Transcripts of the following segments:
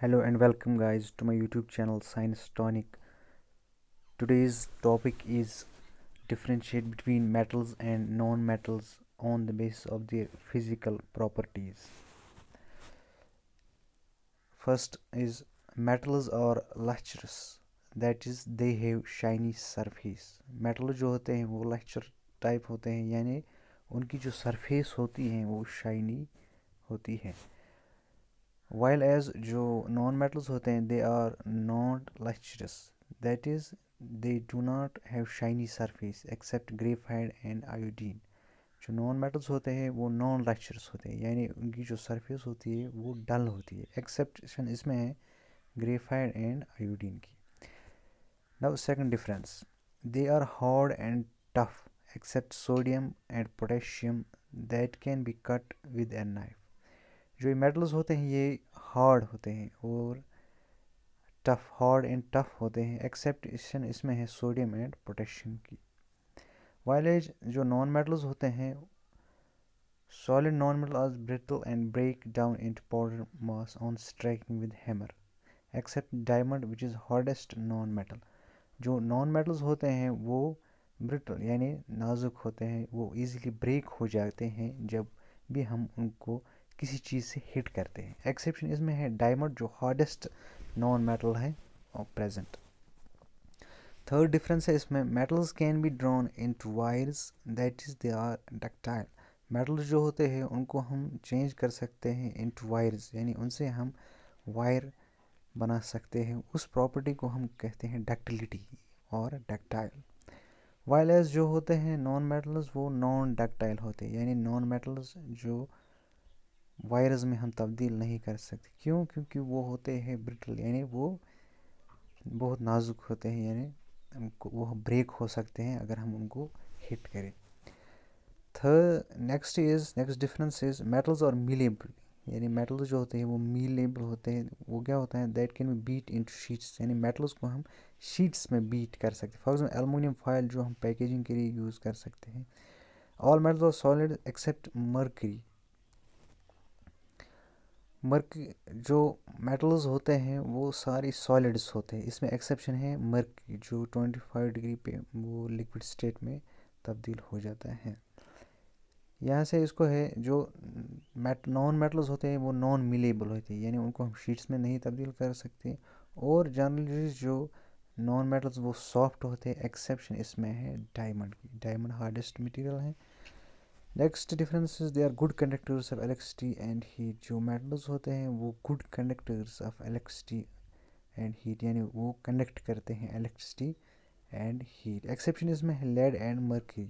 Hello and welcome guys to my YouTube channel Science Tonic. Today's topic is differentiate between metals and non-metals on the basis of their physical properties. First is metals are lustrous, that is they have shiny surface. Metal जो होते हैं वो luster type होते हैं, यानी उनकी जो surface होती है वो शाइनी होती है. While as जो नॉन मेटल्स होते हैं they are not lustrous, that is they do not have shiny surface except graphite and iodine. जो नॉन मेटल्स होते हैं वो नॉन lustrous होते हैं, यानी उनकी जो सरफेस होती है वो डल होती है. एक्सेप्शन इसमें है ग्रेफाइट एंड आयोडीन की. Now second difference, they are hard and tough except sodium and potassium that can be cut with a knife. जो ये मेटल्स होते हैं ये हार्ड होते हैं और टफ, हार्ड एंड टफ होते हैं, एक्सेप्शन इसमें है सोडियम एंड पोटेशियम की. वाइलेज जो नॉन मेटल्स होते हैं solid non metal are brittle and break down into powder mass on striking with hammer except diamond which is hardest non metal. जो non metals होते हैं वो ब्रिटल यानी नाजुक होते हैं, वो इजीली ब्रेक हो जाते हैं जब भी हम उनको किसी चीज़ से हिट करते हैं. एक्सेप्शन इसमें है डायमंड जो हार्डेस्ट नॉन मेटल है और प्रेजेंट. थर्ड डिफरेंस है इसमें, metals can be drawn into wires that is they are ductile. Metals जो होते हैं उनको हम चेंज कर सकते हैं इनटू वायर्स, यानी उनसे हम वायर बना सकते हैं. उस प्रॉपर्टी को हम कहते हैं डक्टिलिटी और डक्टाइल. वाइल एज जो होते हैं नॉन मेटल्स वो नॉन डक्टाइल होते हैं, यानी नॉन मेटल्स जो वायर्स में हम तब्दील नहीं कर सकते. क्यों? क्योंकि वो होते हैं ब्रिटल, यानी वो बहुत नाजुक होते हैं, यानी वो ब्रेक हो सकते हैं अगर हम उनको हिट करें. नेक्स्ट डिफरेंस इज मेटल्स और मीलेबल, यानी मेटल्स जो होते हैं वो मीलेबल होते हैं. वो क्या होता है, that can be beat into sheets, यानी मेटल्स को हम शीट्स में बीट कर सकते हैं. फॉर एग्जाम्पल एलुमिनियम फॉयल जो हम पैकेजिंग के लिए यूज़ कर सकते हैं. All metals are solid except mercury. जो मेटल्स होते हैं वो सारी सॉलिड्स होते हैं, इसमें एक्सेप्शन है मर्करी जो 25 डिग्री पे वो लिक्विड स्टेट में तब्दील हो जाता है. यहाँ से इसको है जो नॉन मेटल्स होते हैं वो नॉन मिलेबल होते हैं, यानी उनको हम शीट्स में नहीं तब्दील कर सकते. और जनरली जो नॉन मेटल्स वो सॉफ्ट होते हैं, एक्सेप्शन इसमें है डायमंड की. डायमंड हार्डेस्ट मटेरियल है. Next difference is they are good conductors of electricity and heat. जो मेटल्स होते हैं वो good conductors of electricity and heat, यानी वो कंडक्ट करते हैं इलेक्ट्रिसिटी एंड हीट. एक्सेप्शन इसमें है लेड एंड मर्करी.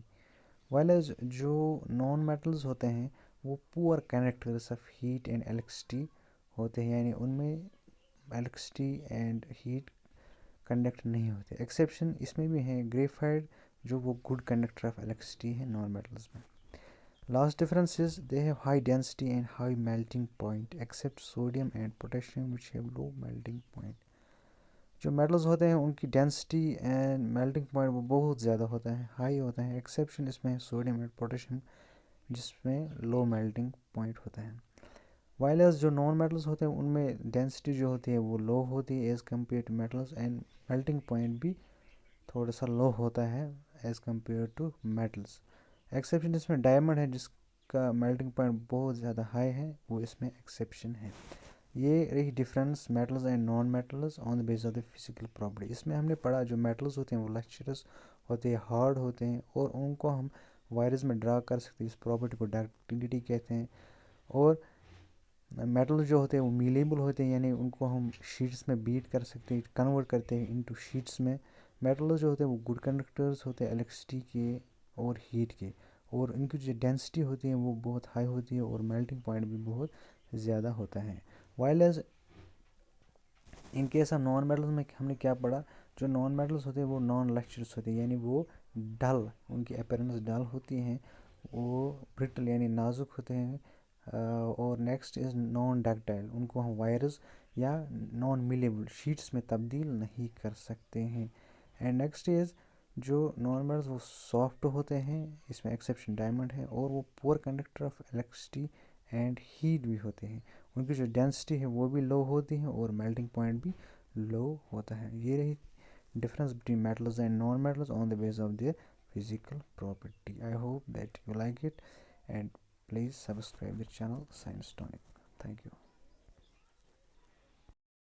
वाइल जो नॉन मेटल्स होते हैं वो poor conductors of heat and electricity होते हैं, यानी उनमें इलेक्ट्रिसिटी एंड हीट कंडक्ट नहीं होते. एक्सेप्शन इसमें भी है ग्रेफाइट जो वो गुड कंडक्टर ऑफ इलेक्ट्रिसिटी है नॉन मेटल्स में. Last difference is they have high density and high melting point except sodium and potassium which have low melting point. जो मेटल्स होते हैं उनकी डेंसिटी एंड मेल्टिंग पॉइंट वो बहुत ज़्यादा होता है, हाई होता है. एक्सेप्शन इसमें है सोडियम एंड पोटेशियम जिसमें लो मेल्टिंग पॉइंट होता है. वाइल जो नॉन मेटल्स होते हैं उनमें डेंसिटी जो होती है वो लो होती है as compare to metals, and melting point भी थोड़ा सा लो होता है as compare to metals. Exception इसमें डायमंड है जिसका मेल्टिंग पॉइंट बहुत ज़्यादा हाई है, वो इसमें एक्सेप्शन है. ये रही difference metals and non metals on the base of the physical property. इसमें हमने पढ़ा जो मेटल्स होते हैं वो लक्चरस होते हैं, हार्ड होते हैं और उनको हम वायरस में ड्रा कर सकते हैं. इस प्रॉपर्टी को डक्टिलिटी कहते हैं. और मेटल जो होते हैं वो मीलेबल होते हैं, यानी उनको हम शीट्स में बीट कर सकते हैं, कन्वर्ट करते हैं इनटू शीट्स में. मेटल जो होते हैं वो गुड कंडक्टर्स होते हैं इलेक्ट्रिसिटी के और हीट के, और इनकी जो डेंसिटी होती है वो बहुत हाई होती है और मेल्टिंग पॉइंट भी बहुत ज़्यादा होता है. While as in case of non metals में हमने क्या पढ़ा, जो नॉन मेटल्स होते हैं वो नॉन लक्चरस होते हैं, यानी वो डल, उनकी अपीयरेंस डल होती हैं, वो ब्रिटल यानी नाजुक होते हैं. और नेक्स्ट इज़ नॉन डक्टाइल, उनको हम वायरस या नॉन मिलेबल शीट्स में तब्दील नहीं कर सकते हैं. एंड नेक्स्ट इज़ जो नॉन मेटल्स वो सॉफ्ट होते हैं, इसमें एक्सेप्शन डायमंड है, और वो poor conductor of electricity and heat भी होते हैं. ان کی جو ڈینسٹی ہے وہ بھی لو ہوتی ہے اور میلٹنگ پوائنٹ بھی لو ہوتا ہے. یہ رہی difference between metals and non metals on the basis of their physical property. I hope that you like it, and please subscribe the channel Science Tonic. Thank you.